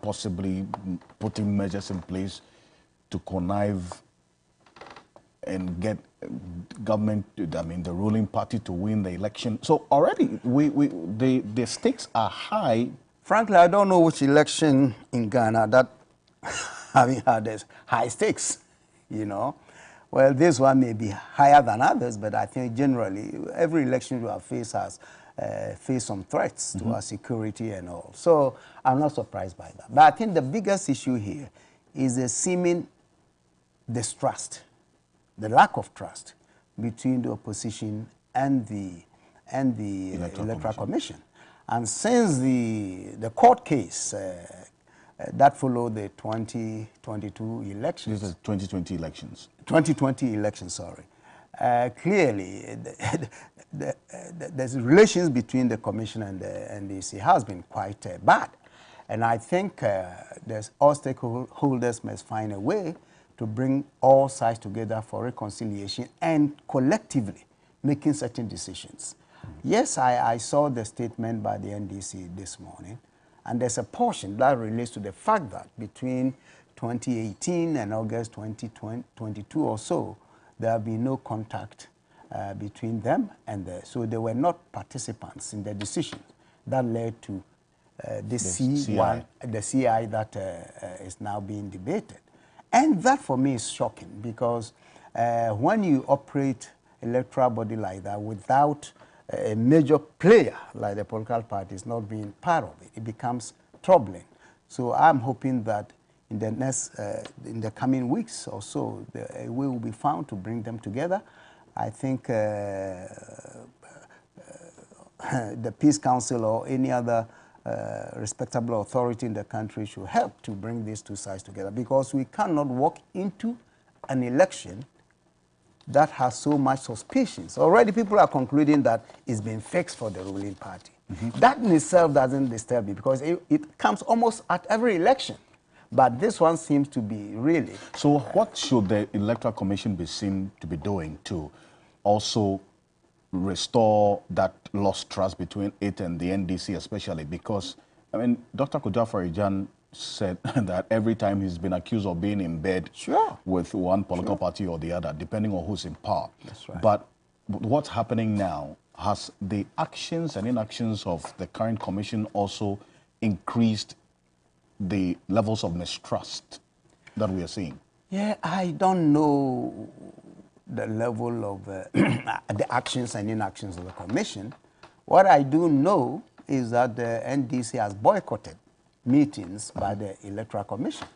possibly putting measures in place to connive and get government, I mean, the ruling party to win the election. So already the stakes are high. Frankly, I don't know which election in Ghana that having had this high stakes, you know. Well, this one may be higher than others, but I think generally every election you have faced has faced some threats to our security and all. So I'm not surprised by that. But I think the biggest issue here is the seeming distrust, the lack of trust between the opposition and the Electoral Commission. And since the court case that followed the 2022 elections. This is 2020 elections. 2020 elections, sorry. Clearly, the relations between the Commission and the NDC has been quite bad. And I think all stakeholders must find a way to bring all sides together for reconciliation and collectively making certain decisions. Yes, I saw the statement by the NDC this morning, and there's a portion that relates to the fact that between 2018 and August 2022 or so, there have been no contact between them and so they were not participants in the decision that led to the CI that is now being debated. And that for me is shocking because when you operate electoral body like that without a major player like the political parties not being part of it, it becomes troubling. So I'm hoping that in the coming weeks or so, a way will be found to bring them together. I think the Peace Council or any other respectable authority in the country should help to bring these two sides together because we cannot walk into an election that has so much suspicions. Already people are concluding that it's been fixed for the ruling party. That in itself doesn't disturb me because it comes almost at every election. But this one seems to be really. So what should the Electoral Commission be seen to be doing to also restore that lost trust between it and the NDC especially? Because, I mean, Dr. Kujafari-Jan said that every time he's been accused of being in bed with one political party or the other, depending on who's in power. That's right. But what's happening now, has the actions and inactions of the current commission also increased the levels of mistrust that we are seeing? Yeah, I don't know the level of the actions and inactions of the commission. What I do know is that the NDC has boycotted meetings by the Electoral Commission.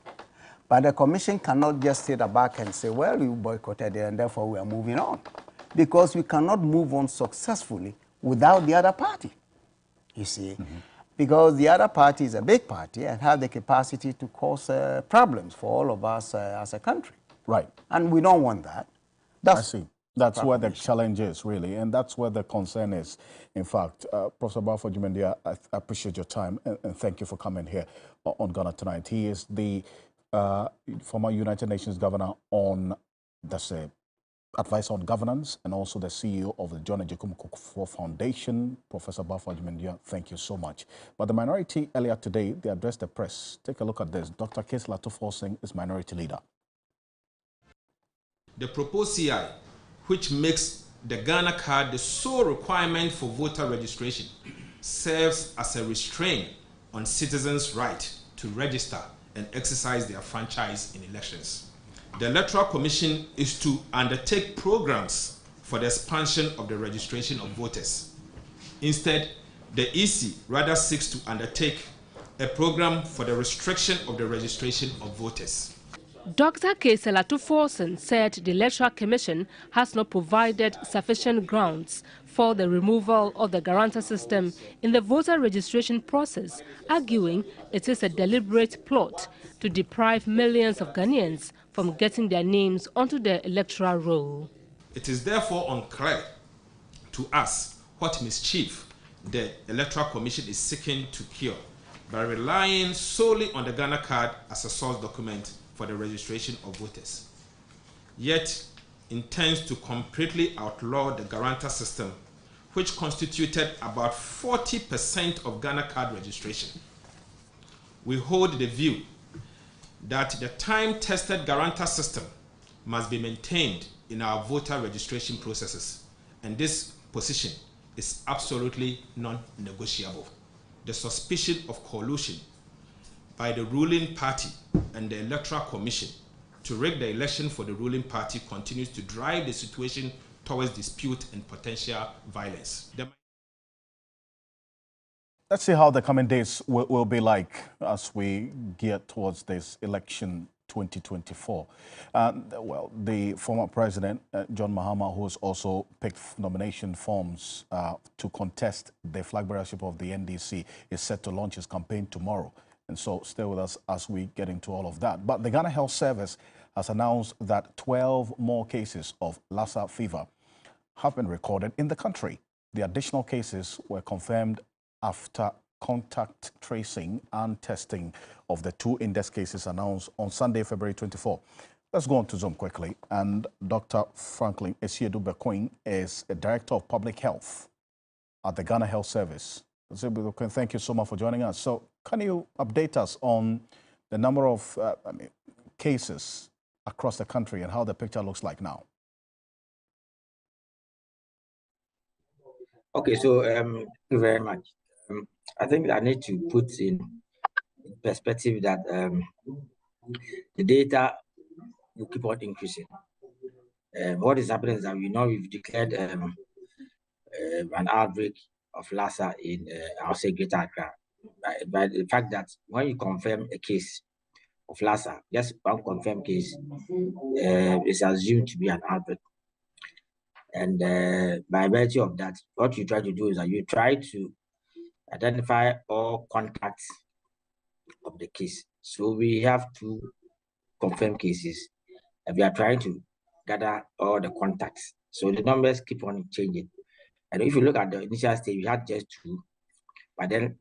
But the commission cannot just sit back and say, well, you boycotted it and therefore we are moving on. Because we cannot move on successfully without the other party, you see. Because the other party is a big party and have the capacity to cause problems for all of us as a country. Right. And we don't want that. I see. That's where the challenge is, really, and that's where the concern is. In fact, Professor Balfour Jumendia, I appreciate your time, and thank you for coming here on Ghana Tonight. He is the former United Nations governor on, that's advisor on governance, and also the CEO of the John Agyekum Kufuor Foundation. Professor Balfour Jumendia, thank you so much. But the minority earlier today, they addressed the press. Take a look at this. Dr. Kesla Tufor is minority leader. The proposed CI, which makes the Ghana card the sole requirement for voter registration, serves as a restraint on citizens' right to register and exercise their franchise in elections. The Electoral Commission is to undertake programs for the expansion of the registration of voters. Instead, the EC rather seeks to undertake a program for the restriction of the registration of voters. Dr. Kesela Tufor said the Electoral Commission has not provided sufficient grounds for the removal of the guarantor system in the voter registration process, arguing it is a deliberate plot to deprive millions of Ghanaians from getting their names onto the electoral roll. It is therefore unclear to us what mischief the Electoral Commission is seeking to cure by relying solely on the Ghana card as a source document for the registration of voters, yet intends to completely outlaw the guarantor system, which constituted about 40% of Ghana card registration. We hold the view that the time-tested guarantor system must be maintained in our voter registration processes, and this position is absolutely non-negotiable. The suspicion of collusion by the ruling party and the Electoral Commission to rig the election for the ruling party continues to drive the situation towards dispute and potential violence. Let's see how the coming days will be like as we get towards this election 2024. Well, the former president, John Mahama, who's also picked nomination forms to contest the flag bearership of the NDC, is set to launch his campaign tomorrow. And so stay with us as we get into all of that. But the Ghana Health Service has announced that 12 more cases of Lassa fever have been recorded in the country. The additional cases were confirmed after contact tracing and testing of the 2 index cases announced on Sunday, February 24. Let's go on to Zoom quickly. And Dr. Franklin Esiedu-Bekwin is a Director of Public Health at the Ghana Health Service. Thank you so much for joining us. So can you update us on the number of cases across the country and how the picture looks like now? Okay, so thank you very much. I think I need to put in perspective that the data will keep on increasing. What is happening is that we know we've declared an outbreak of Lassa in our Greater Accra. By the fact that when you confirm a case of Lassa, just one confirmed case is assumed to be an outbreak. And by virtue of that, what you try to do is that you try to identify all contacts of the case. So we have 2 confirmed cases, and we are trying to gather all the contacts. So the numbers keep on changing. And if you look at the initial stage, we had just 2, but then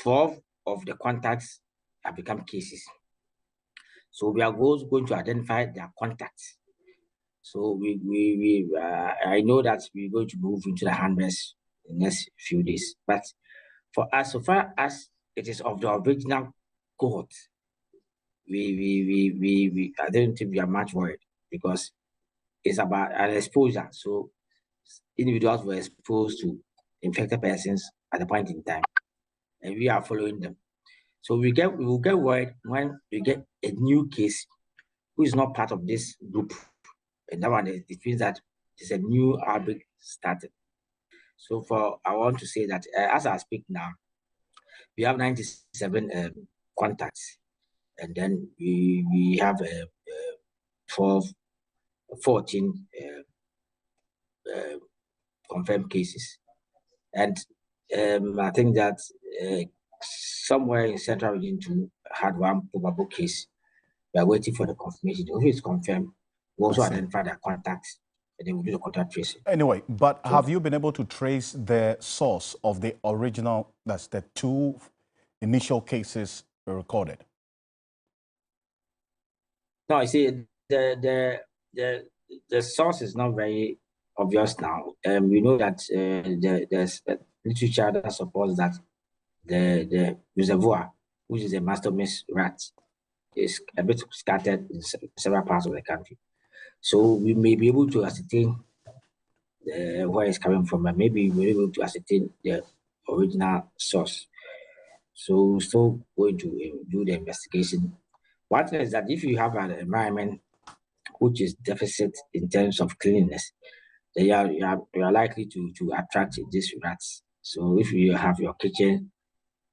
12 of the contacts have become cases. So we are going to identify their contacts. So I know that we're going to move into the hundreds in the next few days. But for us, so far as it is of the original cohort, I don't think we are much worried because it's about an exposure. So individuals were exposed to infected persons at a point in time, and we are following them. So we will get worried when we get a new case who is not part of this group. And that one, it means that it's a new outbreak started. So I want to say that as I speak now, we have 97 contacts, and then we have 14 confirmed cases. And I think that somewhere in Central Region 2 had one probable case. We are waiting for the confirmation. If it's confirmed, we also identify their contacts and then we do the contact tracing. Anyway, but have you been able to trace the source of the original, that's the 2 initial cases recorded? No, I see the source is not very obvious now. We know that there's literature that supports that the reservoir, which is a mastomys rat, is a bit scattered in several parts of the country. So we may be able to ascertain where it's coming from, and maybe we're able to ascertain the original source. So we're still going to do the investigation. One thing is that if you have an environment which is deficit in terms of cleanliness, then you are likely to attract these rats. So if you have your kitchen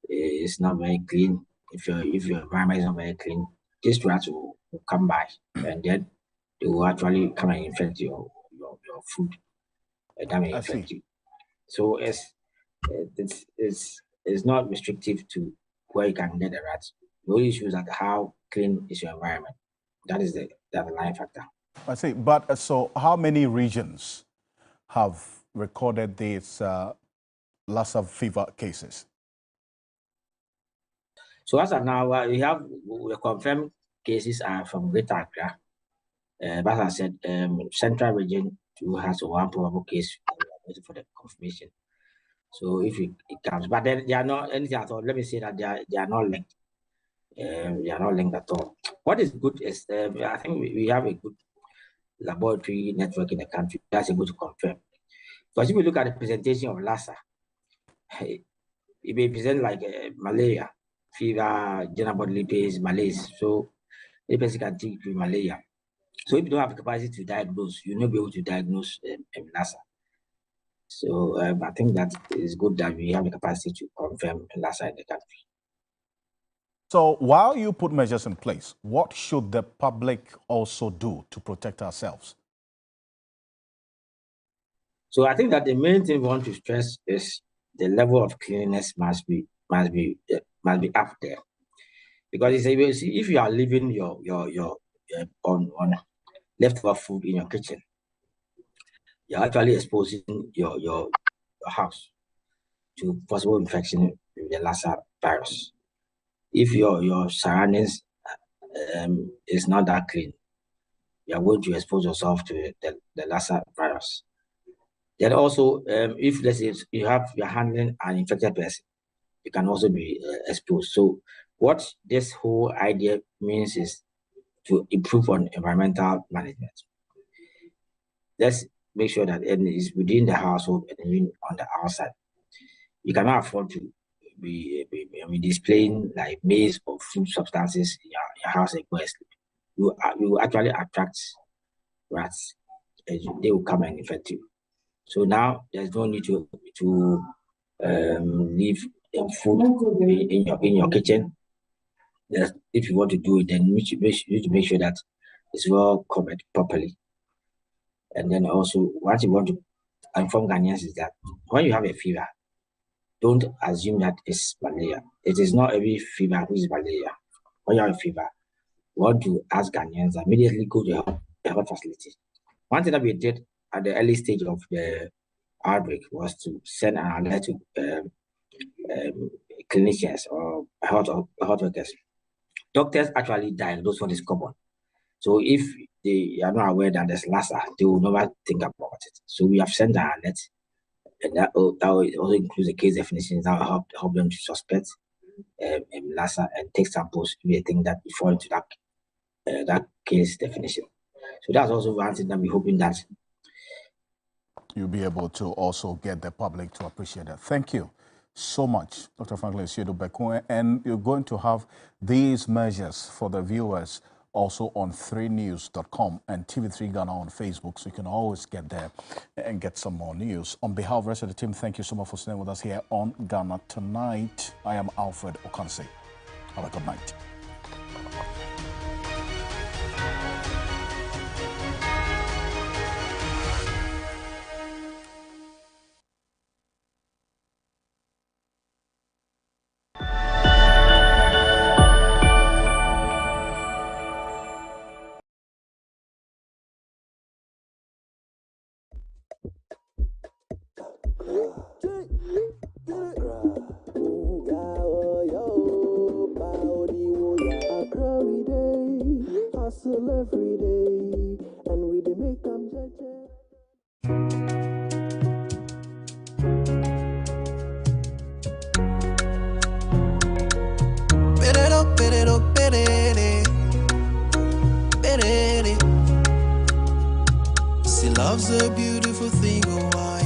is not very clean, if your environment is not very clean, these rats will come by, and then they will actually come and infect your food, and that may infect you. So it's not restrictive to where you can get the rats. The only issue is that how clean is your environment. That is the underlying factor. I see. But so how many regions have recorded these Lassa fever cases? So as of now, we have the confirmed cases are from Greater Accra. But as I said, Central Region 2 has one probable case. We are waiting for the confirmation. So if it comes, but then they are not anything at all. Let me say that they are not linked. They are not linked at all. What is good is I think we have a good laboratory network in the country that's able to confirm. Because if you look at the presentation of Lassa, it may present like malaria, fever, general bodily pains, malaise. So a person can take malaria. So if you don't have the capacity to diagnose, you'll not be able to diagnose Lassa. So I think that it's good that we have the capacity to confirm Lassa in the country. So while you put measures in place, what should the public also do to protect ourselves? So I think that the main thing we want to stress is the level of cleanliness must be up there, because if you are leaving your on leftover food in your kitchen, you're actually exposing your house to possible infection with the Lassa virus. If your surroundings is not that clean, you are going to expose yourself to the Lassa virus. Then also, if let's say you're handling an infected person, you can also be exposed. So what this whole idea means is to improve on environmental management. Let's make sure that it is within the household and even on the outside. You cannot afford to be displaying like maize or food substances in your house and go and sleep. You will actually attract rats, and they will come and infect you. So now there's no need to leave food in your kitchen. If you want to do it, then you need to make sure that it's well covered properly. And then also, what you want to inform Ghanaians is that when you have a fever, don't assume that it's malaria. It is not every fever which is malaria. When you have a fever, you want to ask Ghanaians immediately go to a health facility. One thing that we did at the early stage of the outbreak was to send an alert to clinicians or health workers Doctors actually diagnose what is common. So if they are not aware that there's Lassa, they will never think about it. So we have sent our alert, and that also includes the case definitions that will help them to suspect Lassa and take samples if they think that it fall into that case definition. So that's also one thing that we're hoping that you'll be able to also get the public to appreciate that. Thank you so much, Dr. Franklin Siedo-Bekoe. And you're going to have these measures for the viewers also on 3news.com and TV3 Ghana on Facebook, so you can always get there and get some more news. On behalf of the rest of the team, thank you so much for staying with us here on Ghana Tonight. I am Alfred Ocansey. Have a good night. Every day, and we dey make them See, love's a beautiful thing, oh, why?